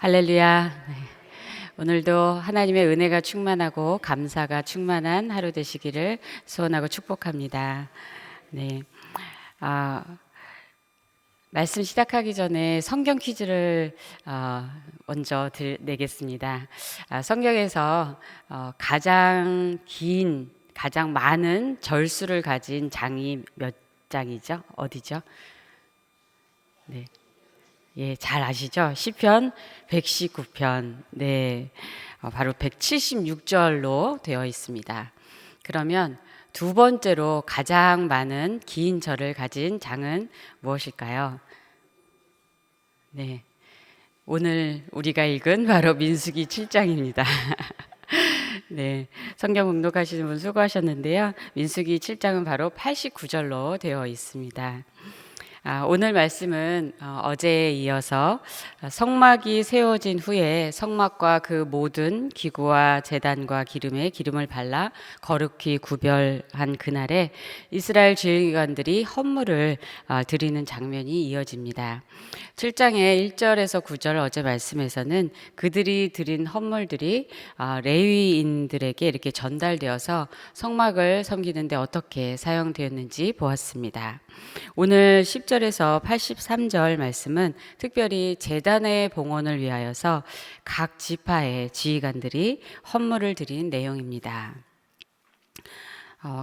할렐루야. 네. 오늘도 하나님의 은혜가 충만하고 감사가 충만한 하루 되시기를 소원하고 축복합니다. 네. 아, 말씀 시작하기 전에 성경 퀴즈를 먼저 내겠습니다. 성경에서 가장 많은 절수를 가진 장이 몇 장이죠? 어디죠? 네. 예, 잘 아시죠? 시편 119편. 네. 바로 176절로 되어 있습니다. 그러면 두 번째로 가장 많은 긴 절을 가진 장은 무엇일까요? 네. 오늘 우리가 읽은 바로 민수기 7장입니다. 네. 성경 공독하시는 분 수고하셨는데요. 민수기 7장은 바로 89절로 되어 있습니다. 오늘 말씀은 어제에 이어서 성막이 세워진 후에 성막과 그 모든 기구와 제단과 기름에 기름을 발라 거룩히 구별한 그날에 이스라엘 지휘관들이 헌물을 드리는 장면이 이어집니다. 7장의 1절에서 9절 어제 말씀에서는 그들이 드린 헌물들이 레위인들에게 이렇게 전달되어서 성막을 섬기는데 어떻게 사용되었는지 보았습니다. 오늘 10절에서 83절 말씀은 특별히 제단의 봉헌을 위하여서 각 지파의 지휘관들이 헌물을 드린 내용입니다.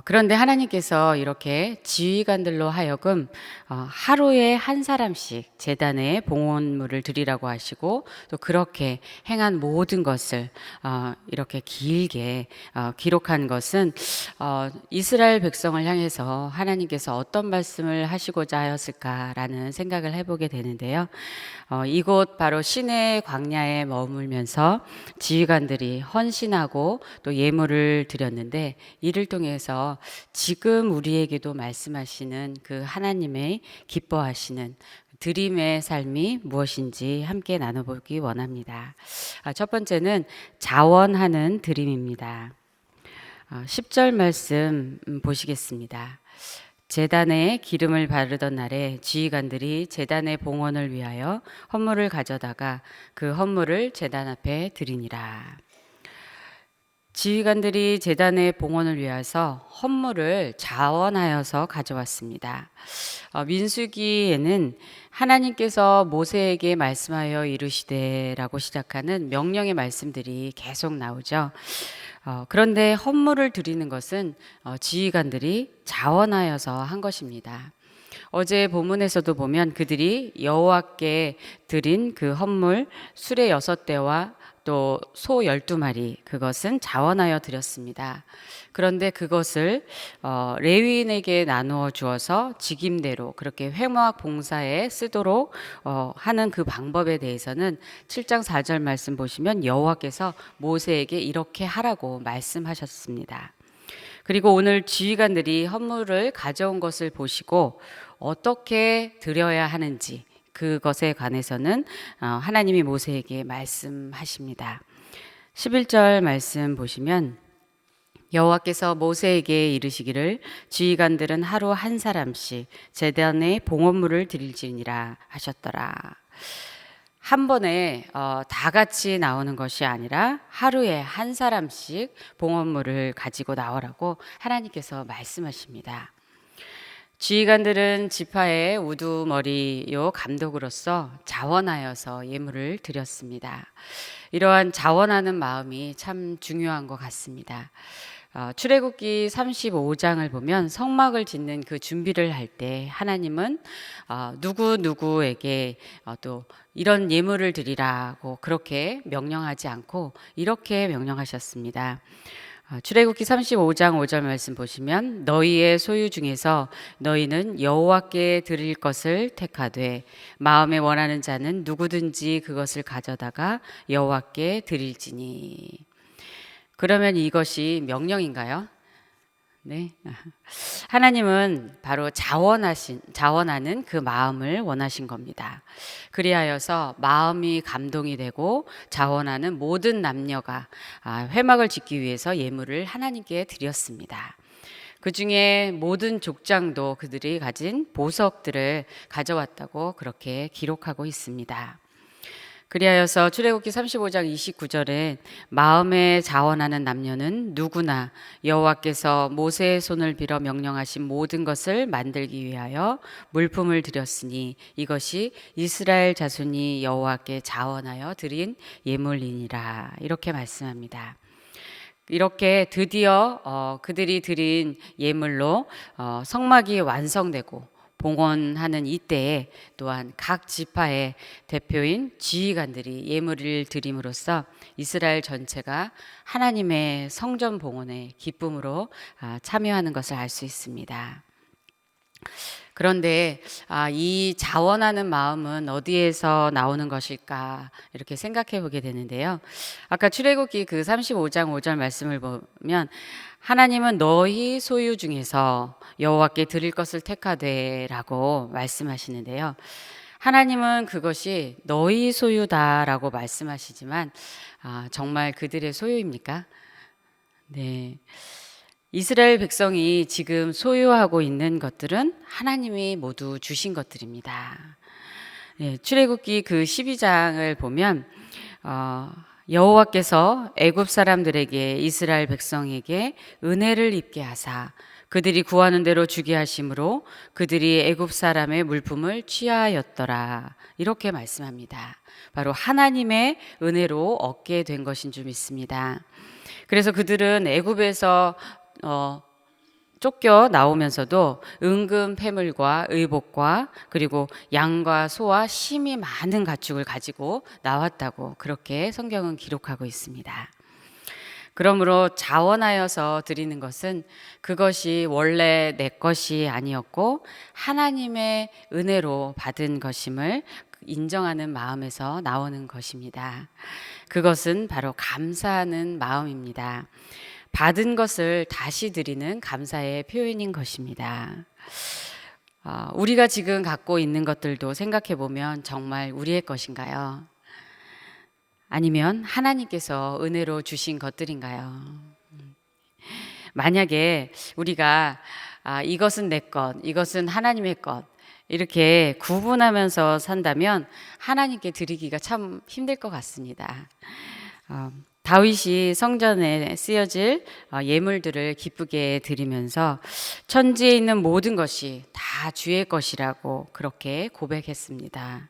그런데 하나님께서 이렇게 지휘관들로 하여금 하루에 한 사람씩 제단에 봉헌물을 드리라고 하시고 또 그렇게 행한 모든 것을 이렇게 길게 기록한 것은 이스라엘 백성을 향해서 하나님께서 어떤 말씀을 하시고자 하였을까라는 생각을 해보게 되는데요. 이곳 바로 시내 광야에 머물면서 지휘관들이 헌신하고 또 예물을 드렸는데 이를 통해서 지금 우리에게도 말씀하시는 그 하나님의 기뻐하시는 드림의 삶이 무엇인지 함께 나눠보기 원합니다. 첫 번째는 자원하는 드림입니다. 10절 말씀 보시겠습니다. 제단에 기름을 바르던 날에 지휘관들이 제단의 봉헌을 위하여 헌물을 가져다가 그 헌물을 제단 앞에 드리니라. 지휘관들이 제단의 봉헌을 위해서 헌물을 자원하여서 가져왔습니다. 민수기에는 하나님께서 모세에게 말씀하여 이르시되라고 시작하는 명령의 말씀들이 계속 나오죠. 그런데 헌물을 드리는 것은 지휘관들이 자원하여서 한 것입니다. 어제 본문에서도 보면 그들이 여호와께 드린 그 헌물 수레 6대와 또 소 12마리 그것은 자원하여 드렸습니다. 그런데 그것을 레위인에게 나누어 주어서 직임대로 그렇게 회막 봉사에 쓰도록 하는 그 방법에 대해서는 7장 4절 말씀 보시면 여호와께서 모세에게 이렇게 하라고 말씀하셨습니다. 그리고 오늘 지휘관들이 헌물을 가져온 것을 보시고 어떻게 드려야 하는지 그것에 관해서는 하나님이 모세에게 말씀하십니다. 11절 말씀 보시면 여호와께서 모세에게 이르시기를 지휘관들은 하루 한 사람씩 제단에 봉헌물을 드릴지니라 하셨더라. 한 번에 다 같이 나오는 것이 아니라 하루에 한 사람씩 봉헌물을 가지고 나오라고 하나님께서 말씀하십니다. 지휘관들은 지파의 우두머리요 감독으로서 자원하여서 예물을 드렸습니다. 이러한 자원하는 마음이 참 중요한 것 같습니다. 출애굽기 35장을 보면 성막을 짓는 그 준비를 할 때 하나님은 누구에게 또 이런 예물을 드리라고 그렇게 명령하지 않고 이렇게 명령하셨습니다. 출애굽기 35장 5절 말씀 보시면 너희의 소유 중에서 너희는 여호와께 드릴 것을 택하되 마음에 원하는 자는 누구든지 그것을 가져다가 여호와께 드릴지니. 그러면 이것이 명령인가요? 네. 하나님은 바로 자원하는 그 마음을 원하신 겁니다. 그리하여서 마음이 감동이 되고 자원하는 모든 남녀가 회막을 짓기 위해서 예물을 하나님께 드렸습니다. 그 중에 모든 족장도 그들이 가진 보석들을 가져왔다고 그렇게 기록하고 있습니다. 그리하여서 출애굽기 35장 29절에 마음에 자원하는 남녀는 누구나 여호와께서 모세의 손을 빌어 명령하신 모든 것을 만들기 위하여 물품을 드렸으니 이것이 이스라엘 자손이 여호와께 자원하여 드린 예물이니라. 이렇게 말씀합니다. 이렇게 드디어 그들이 드린 예물로 성막이 완성되고 봉헌하는 이때에 또한 각 지파의 대표인 지휘관들이 예물을 드림으로써 이스라엘 전체가 하나님의 성전 봉헌의 기쁨으로 참여하는 것을 알 수 있습니다. 그런데 이 자원하는 마음은 어디에서 나오는 것일까 이렇게 생각해 보게 되는데요. 아까 출애굽기 그 35장 5절 말씀을 보면 하나님은 너희 소유 중에서 여호와께 드릴 것을 택하되라고 말씀하시는데요. 하나님은 그것이 너희 소유다라고 말씀하시지만 정말 그들의 소유입니까? 네. 이스라엘 백성이 지금 소유하고 있는 것들은 하나님이 모두 주신 것들입니다. 네, 출애굽기 그 12장을 보면 여호와께서 애굽 사람들에게 이스라엘 백성에게 은혜를 입게 하사 그들이 구하는 대로 주게 하심으로 그들이 애굽 사람의 물품을 취하였더라. 이렇게 말씀합니다. 바로 하나님의 은혜로 얻게 된 것인 줄 믿습니다. 그래서 그들은 애굽에서 쫓겨 나오면서도 은금 패물과 의복과 그리고 양과 소와 심이 많은 가축을 가지고 나왔다고 그렇게 성경은 기록하고 있습니다. 그러므로 자원하여서 드리는 것은 그것이 원래 내 것이 아니었고 하나님의 은혜로 받은 것임을 인정하는 마음에서 나오는 것입니다. 그것은 바로 감사하는 마음입니다. 받은 것을 다시 드리는 감사의 표현인 것입니다. 우리가 지금 갖고 있는 것들도 생각해 보면 정말 우리의 것인가요? 아니면 하나님께서 은혜로 주신 것들인가요? 만약에 우리가 이것은 내 것, 이것은 하나님의 것 이렇게 구분하면서 산다면 하나님께 드리기가 참 힘들 것 같습니다. 다윗이 성전에 쓰여질 예물들을 기쁘게 드리면서 천지에 있는 모든 것이 다 주의 것이라고 그렇게 고백했습니다.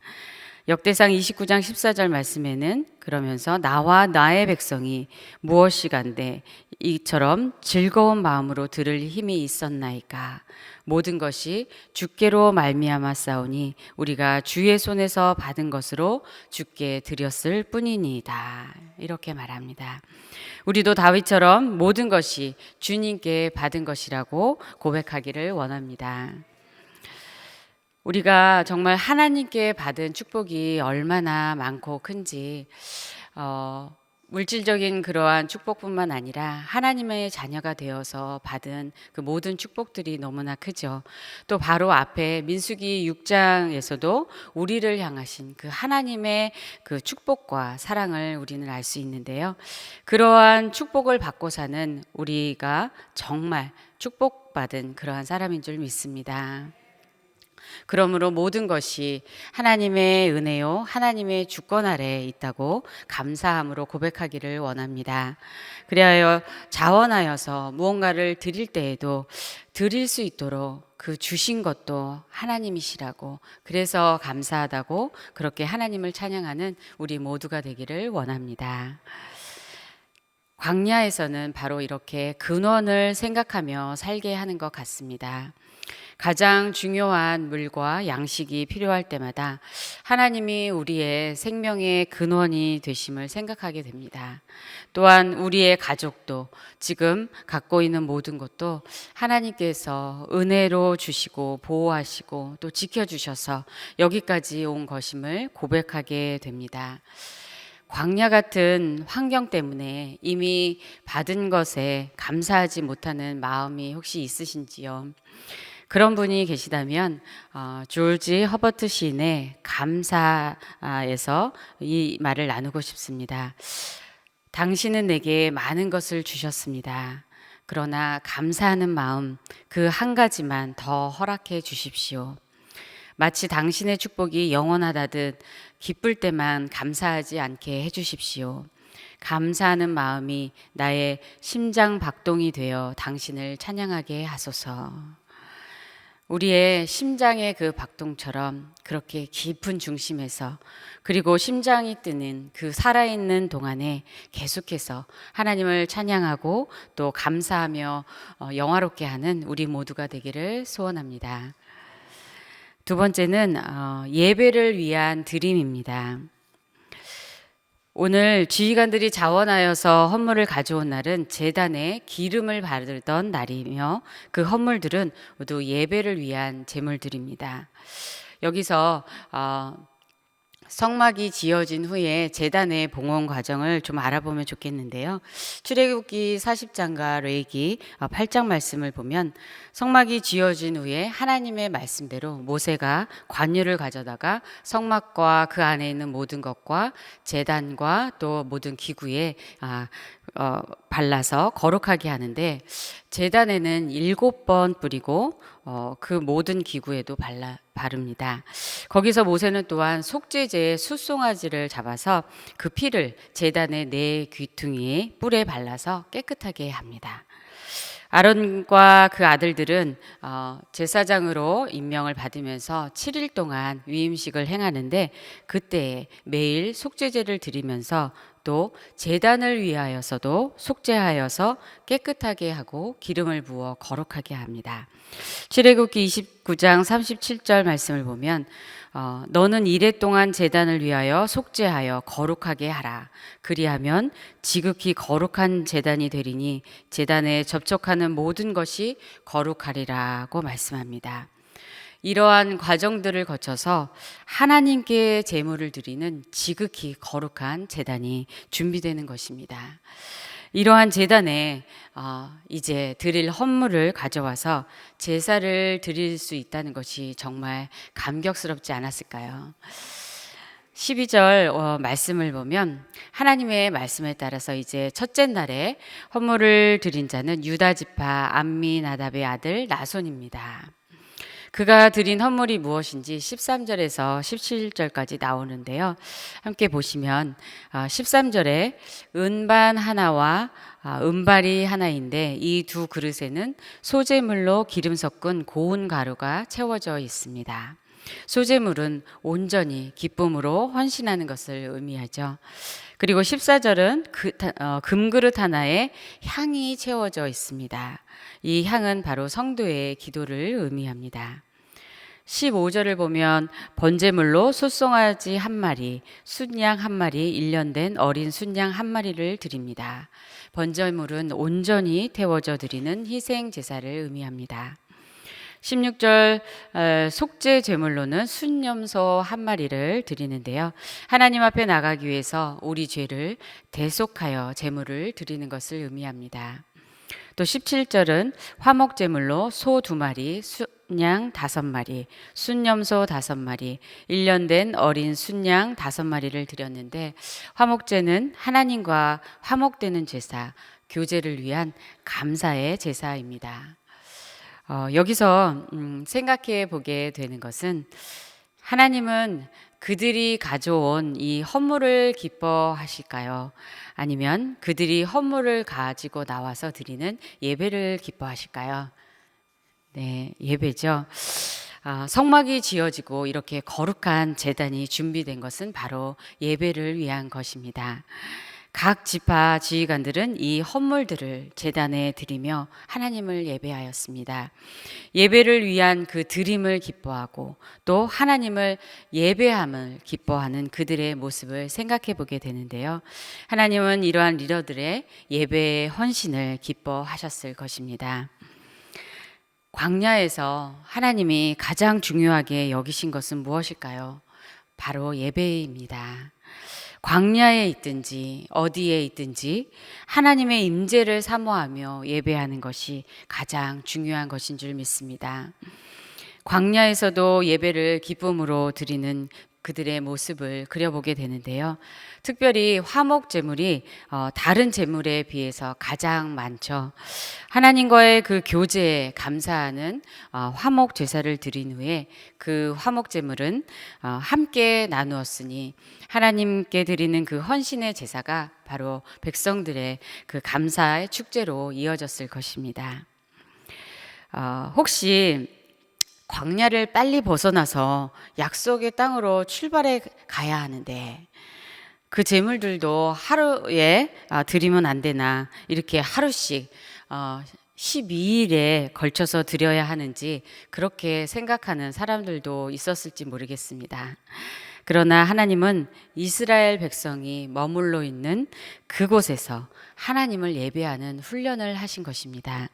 역대상 29장 14절 말씀에는 그러면서 나와 나의 백성이 무엇이간데 이처럼 즐거운 마음으로 들을 힘이 있었나이까 모든 것이 주께로 말미암아 싸우니 우리가 주의 손에서 받은 것으로 주께 드렸을 뿐이니이다. 이렇게 말합니다. 우리도 다윗처럼 모든 것이 주님께 받은 것이라고 고백하기를 원합니다. 우리가 정말 하나님께 받은 축복이 얼마나 많고 큰지 물질적인 그러한 축복뿐만 아니라 하나님의 자녀가 되어서 받은 그 모든 축복들이 너무나 크죠. 또 바로 앞에 민수기 6장에서도 우리를 향하신 그 하나님의 그 축복과 사랑을 우리는 알 수 있는데요. 그러한 축복을 받고 사는 우리가 정말 축복받은 그러한 사람인 줄 믿습니다. 그러므로 모든 것이 하나님의 은혜요, 하나님의 주권 아래에 있다고 감사함으로 고백하기를 원합니다. 그리하여 자원하여서 무언가를 드릴 때에도 드릴 수 있도록 그 주신 것도 하나님이시라고 그래서 감사하다고 그렇게 하나님을 찬양하는 우리 모두가 되기를 원합니다. 광야에서는 바로 이렇게 근원을 생각하며 살게 하는 것 같습니다. 가장 중요한 물과 양식이 필요할 때마다 하나님이 우리의 생명의 근원이 되심을 생각하게 됩니다. 또한 우리의 가족도 지금 갖고 있는 모든 것도 하나님께서 은혜로 주시고 보호하시고 또 지켜주셔서 여기까지 온 것임을 고백하게 됩니다. 광야 같은 환경 때문에 이미 받은 것에 감사하지 못하는 마음이 혹시 있으신지요? 그런 분이 계시다면 조지 허버트 시인의 감사에서 이 말을 나누고 싶습니다. 당신은 내게 많은 것을 주셨습니다. 그러나 감사하는 마음 그 한 가지만 더 허락해 주십시오. 마치 당신의 축복이 영원하다듯 기쁠 때만 감사하지 않게 해주십시오. 감사하는 마음이 나의 심장 박동이 되어 당신을 찬양하게 하소서. 우리의 심장의 그 박동처럼 그렇게 깊은 중심에서, 그리고 심장이 뛰는 그 살아있는 동안에 계속해서 하나님을 찬양하고 또 감사하며 영화롭게 하는 우리 모두가 되기를 소원합니다. 두 번째는 예배를 위한 드림입니다. 오늘 지휘관들이 자원하여서 헌물을 가져온 날은 제단에 기름을 바르던 날이며, 그 헌물들은 모두 예배를 위한 제물들입니다. 여기서 성막이 지어진 후에 제단의 봉헌 과정을 좀 알아보면 좋겠는데요. 출애굽기 40장과 레위기 8장 말씀을 보면, 성막이 지어진 후에 하나님의 말씀대로 모세가 관유를 가져다가 성막과 그 안에 있는 모든 것과 제단과 또 모든 기구에 발라서 거룩하게 하는데, 제단에는 7번 뿌리고 그 모든 기구에도 바릅니다. 거기서 모세는 또한 속죄제의 숫송아지를 잡아서 그 피를 제단의 네 귀퉁이에 뿔에 발라서 깨끗하게 합니다. 아론과 그 아들들은 제사장으로 임명을 받으면서 7일 동안 위임식을 행하는데, 그때 매일 속죄제를 드리면서 또 제단을 위하여서도 속죄하여서 깨끗하게 하고 기름을 부어 거룩하게 합니다. 출애굽기 29장 37절 말씀을 보면 너는 이레 동안 제단을 위하여 속죄하여 거룩하게 하라. 그리하면 지극히 거룩한 제단이 되리니 제단에 접촉하는 모든 것이 거룩하리라고 말씀합니다. 이러한 과정들을 거쳐서 하나님께 제물을 드리는 지극히 거룩한 제단이 준비되는 것입니다. 이러한 제단에 이제 드릴 헌물을 가져와서 제사를 드릴 수 있다는 것이 정말 감격스럽지 않았을까요? 12절 말씀을 보면, 하나님의 말씀에 따라서 이제 첫째 날에 헌물을 드린 자는 유다 지파 암미나답의 아들 나손입니다. 그가 드린 헌물이 무엇인지 13절에서 17절까지 나오는데요. 함께 보시면 13절에 은반 하나와 은발이 하나인데 이 두 그릇에는 소재물로 기름 섞은 고운 가루가 채워져 있습니다. 소재물은 온전히 기쁨으로 헌신하는 것을 의미하죠. 그리고 14절은 금그릇 하나에 향이 채워져 있습니다. 이 향은 바로 성도의 기도를 의미합니다. 15절을 보면 번제물로 숫송아지 1마리, 순양 1마리, 1년 된 어린 순양 1마리를 드립니다. 번제물은 온전히 태워져 드리는 희생 제사를 의미합니다. 16절 속죄 제물로는 순염소 1마리를 드리는데요. 하나님 앞에 나가기 위해서 우리 죄를 대속하여 제물을 드리는 것을 의미합니다. 또 17절은 화목 제물로 소 2마리, 순양 5마리, 순염소 5마리, 1년 된 어린 순양 5마리를 드렸는데, 화목제는 하나님과 화목되는 제사, 교제를 위한 감사의 제사입니다. 여기서 생각해 보게 되는 것은, 하나님은 그들이 가져온 이 헌물을 기뻐하실까요? 아니면 그들이 헌물을 가지고 나와서 드리는 예배를 기뻐하실까요? 네, 예배죠. 성막이 지어지고 이렇게 거룩한 제단이 준비된 것은 바로 예배를 위한 것입니다. 각 지파 지휘관들은 이 헌물들을 제단에 드리며 하나님을 예배하였습니다. 예배를 위한 그 드림을 기뻐하고 또 하나님을 예배함을 기뻐하는 그들의 모습을 생각해 보게 되는데요. 하나님은 이러한 리더들의 예배의 헌신을 기뻐하셨을 것입니다. 광야에서 하나님이 가장 중요하게 여기신 것은 무엇일까요? 바로 예배입니다. 광야에 있든지 어디에 있든지 하나님의 임재를 사모하며 예배하는 것이 가장 중요한 것인 줄 믿습니다. 광야에서도 예배를 기쁨으로 드리는 그들의 모습을 그려보게 되는데요. 특별히 화목 제물이 다른 제물에 비해서 가장 많죠. 하나님과의 그 교제에 감사하는 화목 제사를 드린 후에 그 화목 제물은 함께 나누었으니 하나님께 드리는 그 헌신의 제사가 바로 백성들의 그 감사의 축제로 이어졌을 것입니다. 혹시 광야를 빨리 벗어나서 약속의 땅으로 출발해 가야 하는데 그 제물들도 하루에 드리면 안 되나, 이렇게 하루씩 12일에 걸쳐서 드려야 하는지 그렇게 생각하는 사람들도 있었을지 모르겠습니다. 그러나 하나님은 이스라엘 백성이 머물러 있는 그곳에서 하나님을 예배하는 훈련을 하신 것입니다.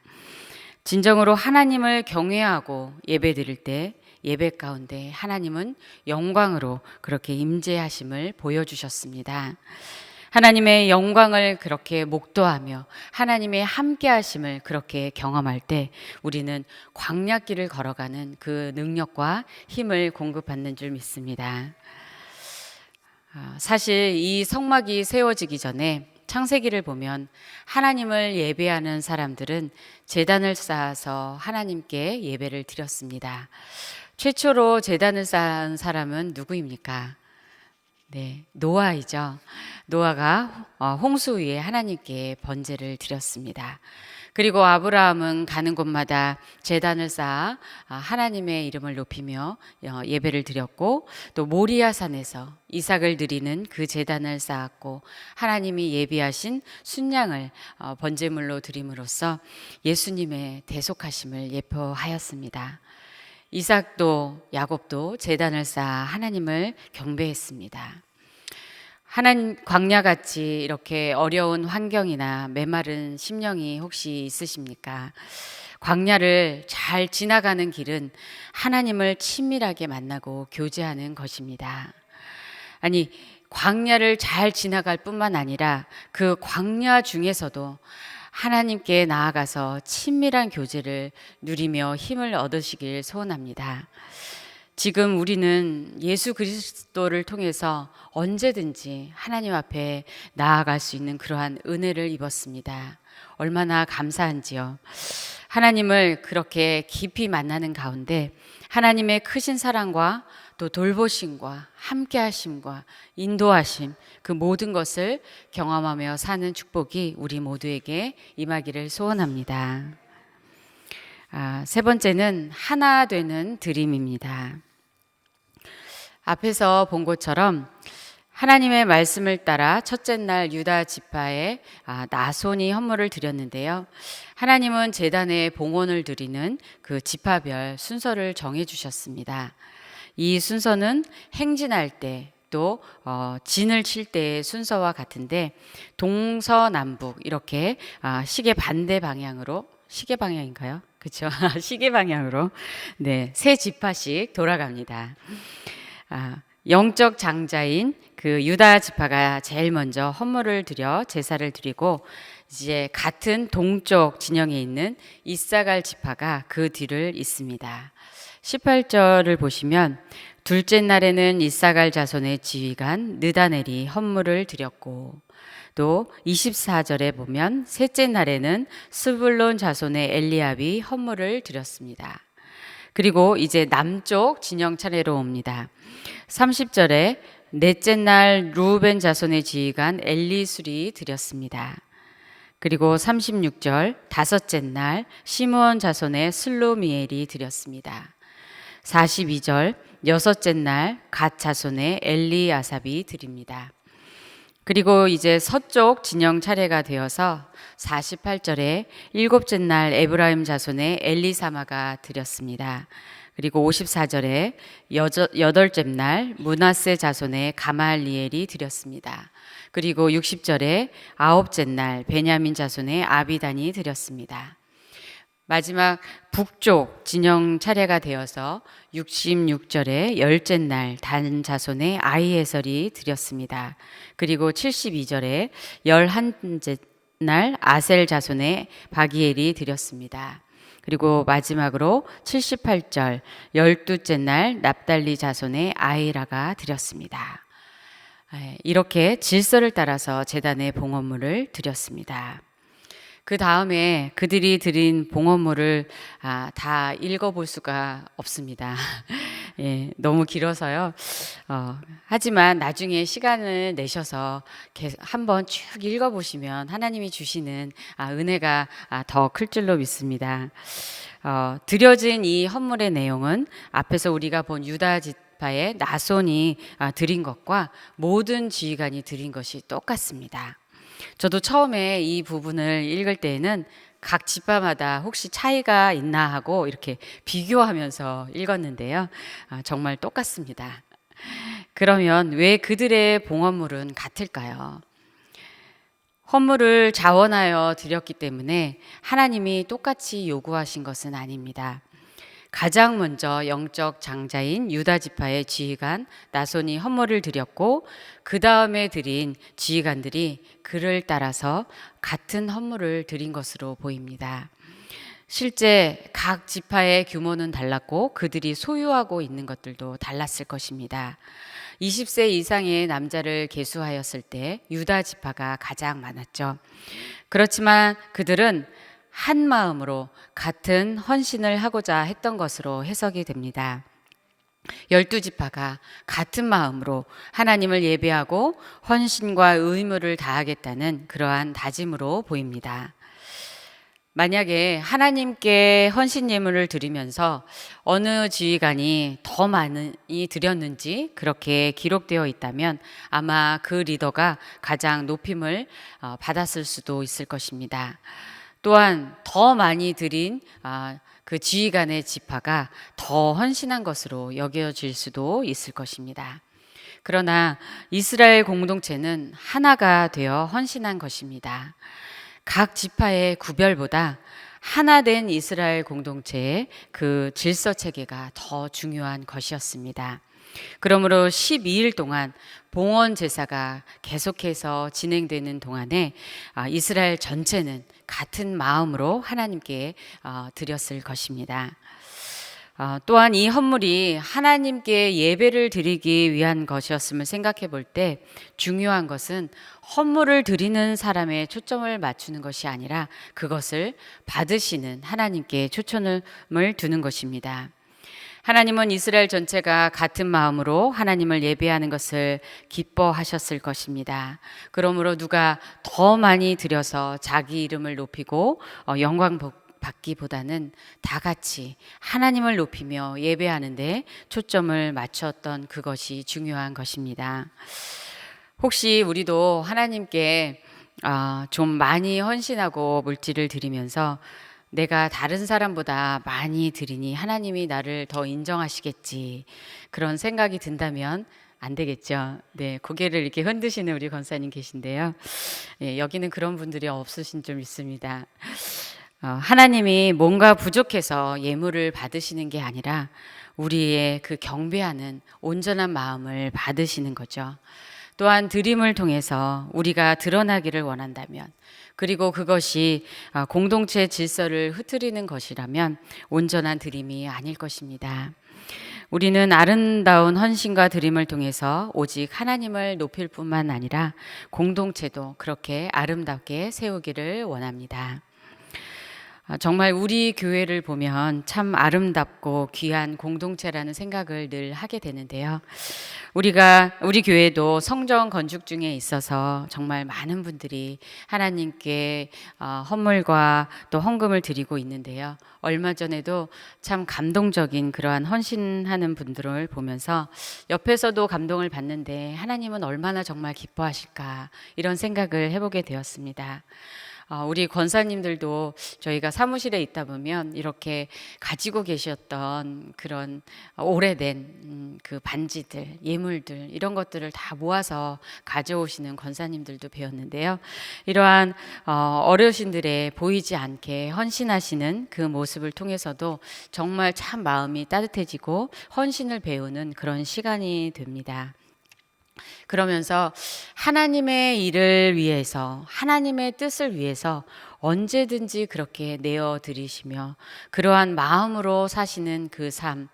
진정으로 하나님을 경외하고 예배드릴 때 예배 가운데 하나님은 영광으로 그렇게 임재하심을 보여주셨습니다. 하나님의 영광을 그렇게 목도하며 하나님의 함께하심을 그렇게 경험할 때 우리는 광야길을 걸어가는 그 능력과 힘을 공급받는 줄 믿습니다. 사실 이 성막이 세워지기 전에 창세기를 보면 하나님을 예배하는 사람들은 제단을 쌓아서 하나님께 예배를 드렸습니다. 최초로 제단을 쌓은 사람은 누구입니까? 네, 노아이죠. 노아가 홍수 위에 하나님께 번제를 드렸습니다. 그리고 아브라함은 가는 곳마다 제단을 쌓아 하나님의 이름을 높이며 예배를 드렸고, 또 모리아 산에서 이삭을 드리는 그 제단을 쌓았고 하나님이 예비하신 순양을 번제물로 드림으로써 예수님의 대속하심을 예표하였습니다. 이삭도 야곱도 제단을 쌓아 하나님을 경배했습니다. 하나님, 광야같이 이렇게 어려운 환경이나 메마른 심령이 혹시 있으십니까? 광야를 잘 지나가는 길은 하나님을 친밀하게 만나고 교제하는 것입니다. 아니, 광야를 잘 지나갈 뿐만 아니라 그 광야 중에서도 하나님께 나아가서 친밀한 교제를 누리며 힘을 얻으시길 소원합니다. 지금 우리는 예수 그리스도를 통해서 언제든지 하나님 앞에 나아갈 수 있는 그러한 은혜를 입었습니다. 얼마나 감사한지요. 하나님을 그렇게 깊이 만나는 가운데 하나님의 크신 사랑과 또 돌보심과 함께하심과 인도하심, 그 모든 것을 경험하며 사는 축복이 우리 모두에게 임하기를 소원합니다. 세 번째는 하나 되는 드림입니다. 앞에서 본 것처럼 하나님의 말씀을 따라 첫째 날 유다 지파에 나손이 헌물을 드렸는데요. 하나님은 제단에 봉헌을 드리는 그 지파별 순서를 정해 주셨습니다. 이 순서는 행진할 때 또 진을 칠 때의 순서와 같은데 동서남북 이렇게 시계 반대 방향으로, 시계 방향인가요? 그렇죠. 시계 방향으로 세 지파씩 돌아갑니다. 영적 장자인 그 유다 지파가 제일 먼저 헌물을 드려 제사를 드리고, 이제 같은 동쪽 진영에 있는 이사갈 지파가 그 뒤를 잇습니다. 18절을 보시면 둘째 날에는 이사갈 자손의 지휘관 느다넬이 헌물을 드렸고, 또 24절에 보면 셋째 날에는 스불론 자손의 엘리압이 헌물을 드렸습니다. 그리고 이제 남쪽 진영 차례로 옵니다. 30절에 넷째 날 루벤 자손의 지휘관 엘리술이 드렸습니다. 그리고 36절 다섯째 날 시므온 자손의 슬로미엘이 드렸습니다. 42절 여섯째 날 갓 자손의 엘리아삽이 드립니다. 그리고 이제 서쪽 진영 차례가 되어서 48절에 일곱째 날 에브라임 자손의 엘리사마가 드렸습니다. 그리고 54절에 여덟째 날 므낫세 자손의 가말리엘이 드렸습니다. 그리고 60절에 아홉째 날 베냐민 자손의 아비단이 드렸습니다. 마지막 북쪽 진영 차례가 되어서 66절에 열째 날 단 자손의 아히에셀이 드렸습니다. 그리고 72절에 열한째 날 아셀 자손의 바기엘이 드렸습니다. 그리고 마지막으로 78절 12째 날 납달리 자손의 아이라가 드렸습니다. 이렇게 질서를 따라서 제단에 봉헌물을 드렸습니다. 그 다음에 그들이 드린 봉헌물을 다 읽어볼 수가 없습니다. 예, 너무 길어서요. 하지만 나중에 시간을 내셔서 한번 쭉 읽어보시면 하나님이 주시는 은혜가 더 클 줄로 믿습니다. 드려진 이 헌물의 내용은 앞에서 우리가 본 유다 지파의 나손이 드린 것과 모든 지휘관이 드린 것이 똑같습니다. 저도 처음에 이 부분을 읽을 때에는 각 지파마다 혹시 차이가 있나 하고 이렇게 비교하면서 읽었는데요. 정말 똑같습니다. 그러면 왜 그들의 봉헌물은 같을까요? 헌물을 자원하여 드렸기 때문에 하나님이 똑같이 요구하신 것은 아닙니다. 가장 먼저 영적 장자인 유다 지파의 지휘관 나손이 헌물을 드렸고 그 다음에 드린 지휘관들이 그를 따라서 같은 헌물을 드린 것으로 보입니다. 실제 각 지파의 규모는 달랐고 그들이 소유하고 있는 것들도 달랐을 것입니다. 20세 이상의 남자를 계수하였을 때 유다 지파가 가장 많았죠. 그렇지만 그들은 한 마음으로 같은 헌신을 하고자 했던 것으로 해석이 됩니다. 12지파가 같은 마음으로 하나님을 예배하고 헌신과 의무를 다하겠다는 그러한 다짐으로 보입니다. 만약에 하나님께 헌신 예물을 드리면서 어느 지휘관이 더 많이 드렸는지 그렇게 기록되어 있다면 아마 그 리더가 가장 높임을 받았을 수도 있을 것입니다. 또한 더 많이 드린 그 지휘관의 지파가 더 헌신한 것으로 여겨질 수도 있을 것입니다. 그러나 이스라엘 공동체는 하나가 되어 헌신한 것입니다. 각 지파의 구별보다 하나 된 이스라엘 공동체의 그 질서 체계가 더 중요한 것이었습니다. 그러므로 12일 동안 봉헌 제사가 계속해서 진행되는 동안에 이스라엘 전체는 같은 마음으로 하나님께 드렸을 것입니다. 또한 이 헌물이 하나님께 예배를 드리기 위한 것이었음을 생각해 볼 때 중요한 것은 헌물을 드리는 사람에 초점을 맞추는 것이 아니라 그것을 받으시는 하나님께 초점을 두는 것입니다. 하나님은 이스라엘 전체가 같은 마음으로 하나님을 예배하는 것을 기뻐하셨을 것입니다. 그러므로 누가 더 많이 드려서 자기 이름을 높이고 영광 받기보다는 다 같이 하나님을 높이며 예배하는데 초점을 맞췄던 그것이 중요한 것입니다. 혹시 우리도 하나님께 좀 많이 헌신하고 물질을 드리면서 내가 다른 사람보다 많이 드리니 하나님이 나를 더 인정하시겠지 그런 생각이 든다면 안 되겠죠. 네, 고개를 이렇게 흔드시는 우리 권사님 계신데요. 네, 여기는 그런 분들이 없으신 줄 믿습니다. 하나님이 뭔가 부족해서 예물을 받으시는 게 아니라 우리의 그 경배하는 온전한 마음을 받으시는 거죠. 또한 드림을 통해서 우리가 드러나기를 원한다면 그리고 그것이 공동체 질서를 흐트리는 것이라면 온전한 드림이 아닐 것입니다. 우리는 아름다운 헌신과 드림을 통해서 오직 하나님을 높일 뿐만 아니라 공동체도 그렇게 아름답게 세우기를 원합니다. 정말 우리 교회를 보면 참 아름답고 귀한 공동체라는 생각을 늘 하게 되는데요. 우리 교회도 성전 건축 중에 있어서 정말 많은 분들이 하나님께 헌물과 또 헌금을 드리고 있는데요. 얼마 전에도 참 감동적인 그러한 헌신하는 분들을 보면서 옆에서도 감동을 받는데 하나님은 얼마나 정말 기뻐하실까 이런 생각을 해보게 되었습니다. 우리 권사님들도 저희가 사무실에 있다 보면 이렇게 가지고 계셨던 그런 오래된 그 반지들, 예물들 이런 것들을 다 모아서 가져오시는 권사님들도 배웠는데요. 이러한 어르신들의 보이지 않게 헌신하시는 그 모습을 통해서도 정말 참 마음이 따뜻해지고 헌신을 배우는 그런 시간이 됩니다. 그러면서 하나님의 일을 위해서, 하나님의 뜻을 위해서 언제든지 그렇게 내어 드리시며 그러한 마음으로 사시는 그 삶,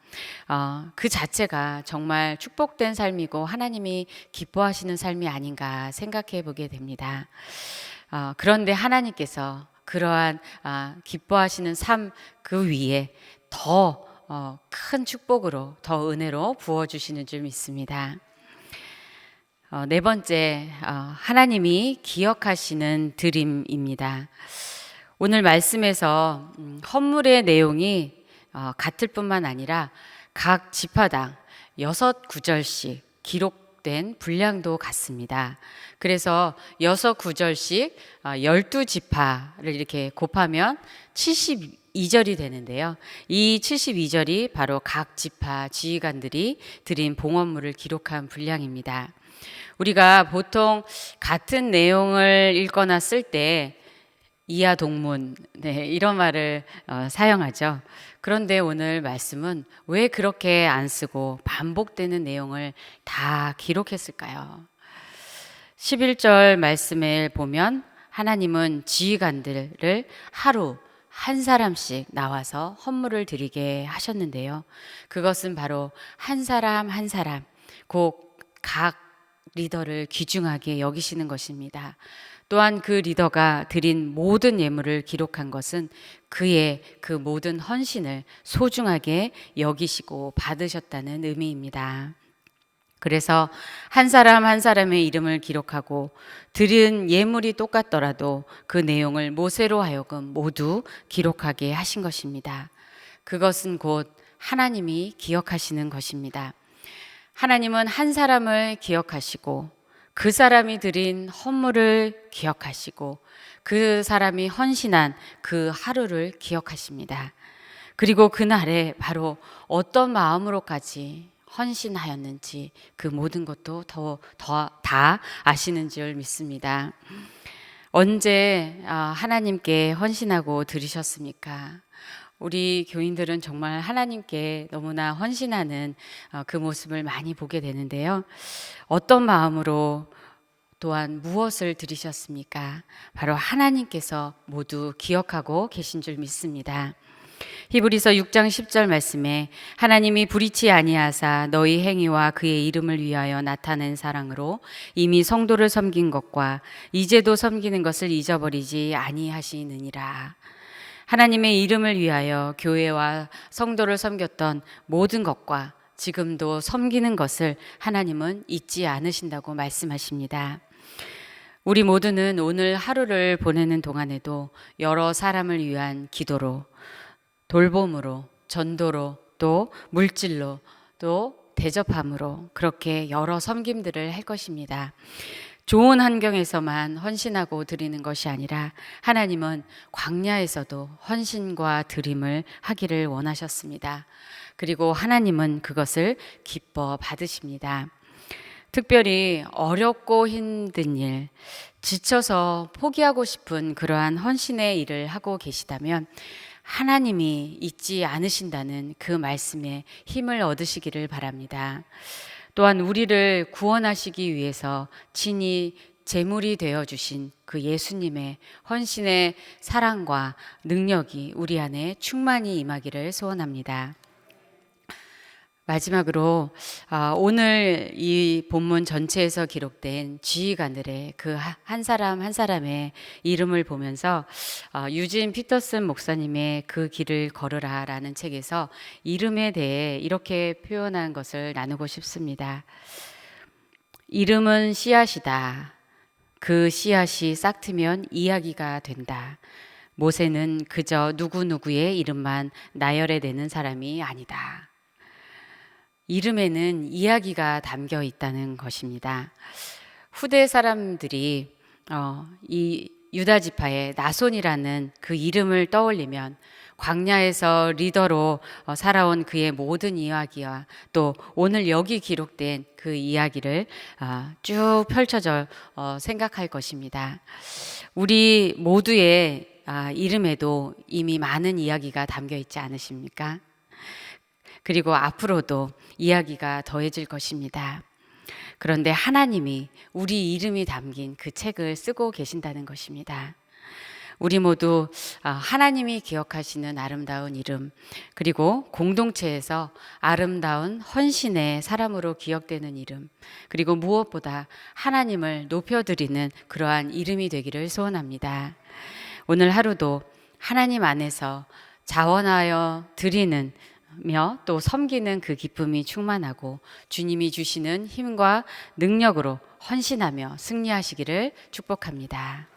그 자체가 정말 축복된 삶이고 하나님이 기뻐하시는 삶이 아닌가 생각해 보게 됩니다. 그런데 하나님께서 그러한 기뻐하시는 삶 그 위에 더 큰 축복으로, 더 은혜로 부어주시는 줄 믿습니다. 네 번째, 하나님이 기억하시는 드림입니다. 오늘 말씀에서 헌물의 내용이 같을 뿐만 아니라 각 지파당 6구절씩 기록된 분량도 같습니다. 그래서 6구절씩 12지파를 이렇게 곱하면 72절이 되는데요. 이 72절이 바로 각 지파 지휘관들이 드린 봉헌물을 기록한 분량입니다. 우리가 보통 같은 내용을 읽거나 쓸 때 이하 동문, 이런 말을 사용하죠. 그런데 오늘 말씀은 왜 그렇게 안 쓰고 반복되는 내용을 다 기록했을까요? 11절 말씀에 보면 하나님은 지휘관들을 하루 한 사람씩 나와서 헌물을 드리게 하셨는데요. 그것은 바로 한 사람 한 사람, 각 리더를 귀중하게 여기시는 것입니다. 또한 그 리더가 드린 모든 예물을 기록한 것은 그의 그 모든 헌신을 소중하게 여기시고 받으셨다는 의미입니다. 그래서 한 사람 한 사람의 이름을 기록하고 드린 예물이 똑같더라도 그 내용을 모세로 하여금 모두 기록하게 하신 것입니다. 그것은 곧 하나님이 기억하시는 것입니다. 하나님은 한 사람을 기억하시고 그 사람이 드린 헌물을 기억하시고 그 사람이 헌신한 그 하루를 기억하십니다. 그리고 그날에 바로 어떤 마음으로까지 헌신하였는지 그 모든 것도 다 아시는 줄 믿습니다. 언제 하나님께 헌신하고 드리셨습니까? 우리 교인들은 정말 하나님께 너무나 헌신하는 그 모습을 많이 보게 되는데요. 어떤 마음으로 또한 무엇을 드리셨습니까? 바로 하나님께서 모두 기억하고 계신 줄 믿습니다. 히브리서 6장 10절 말씀에 하나님이 불의치 아니하사 너희 행위와 그의 이름을 위하여 나타낸 사랑으로 이미 성도를 섬긴 것과 이제도 섬기는 것을 잊어버리지 아니하시느니라. 하나님의 이름을 위하여 교회와 성도를 섬겼던 모든 것과 지금도 섬기는 것을 하나님은 잊지 않으신다고 말씀하십니다. 우리 모두는 오늘 하루를 보내는 동안에도 여러 사람을 위한 기도로, 돌봄으로, 전도로, 또 물질로, 또 대접함으로 그렇게 여러 섬김들을 할 것입니다. 좋은 환경에서만 헌신하고 드리는 것이 아니라 하나님은 광야에서도 헌신과 드림을 하기를 원하셨습니다. 그리고 하나님은 그것을 기뻐 받으십니다. 특별히 어렵고 힘든 일, 지쳐서 포기하고 싶은 그러한 헌신의 일을 하고 계시다면 하나님이 잊지 않으신다는 그 말씀에 힘을 얻으시기를 바랍니다. 또한 우리를 구원하시기 위해서 친히 제물이 되어주신 그 예수님의 헌신의 사랑과 능력이 우리 안에 충만히 임하기를 소원합니다. 마지막으로 오늘 이 본문 전체에서 기록된 지휘관들의 그 한 사람 한 사람의 이름을 보면서 유진 피터슨 목사님의 그 길을 걸으라 라는 책에서 이름에 대해 이렇게 표현한 것을 나누고 싶습니다. 이름은 씨앗이다. 그 씨앗이 싹트면 이야기가 된다. 모세는 그저 누구누구의 이름만 나열해내는 사람이 아니다. 이름에는 이야기가 담겨 있다는 것입니다. 후대 사람들이 이 유다 지파의 나손이라는 그 이름을 떠올리면 광야에서 리더로 살아온 그의 모든 이야기와 또 오늘 여기 기록된 그 이야기를 쭉 펼쳐져 생각할 것입니다. 우리 모두의 이름에도 이미 많은 이야기가 담겨 있지 않으십니까? 그리고 앞으로도 이야기가 더해질 것입니다. 그런데 하나님이 우리 이름이 담긴 그 책을 쓰고 계신다는 것입니다. 우리 모두 하나님이 기억하시는 아름다운 이름, 그리고 공동체에서 아름다운 헌신의 사람으로 기억되는 이름, 그리고 무엇보다 하나님을 높여드리는 그러한 이름이 되기를 소원합니다. 오늘 하루도 하나님 안에서 자원하여 드리는 또 섬기는 그 기쁨이 충만하고 주님이 주시는 힘과 능력으로 헌신하며 승리하시기를 축복합니다.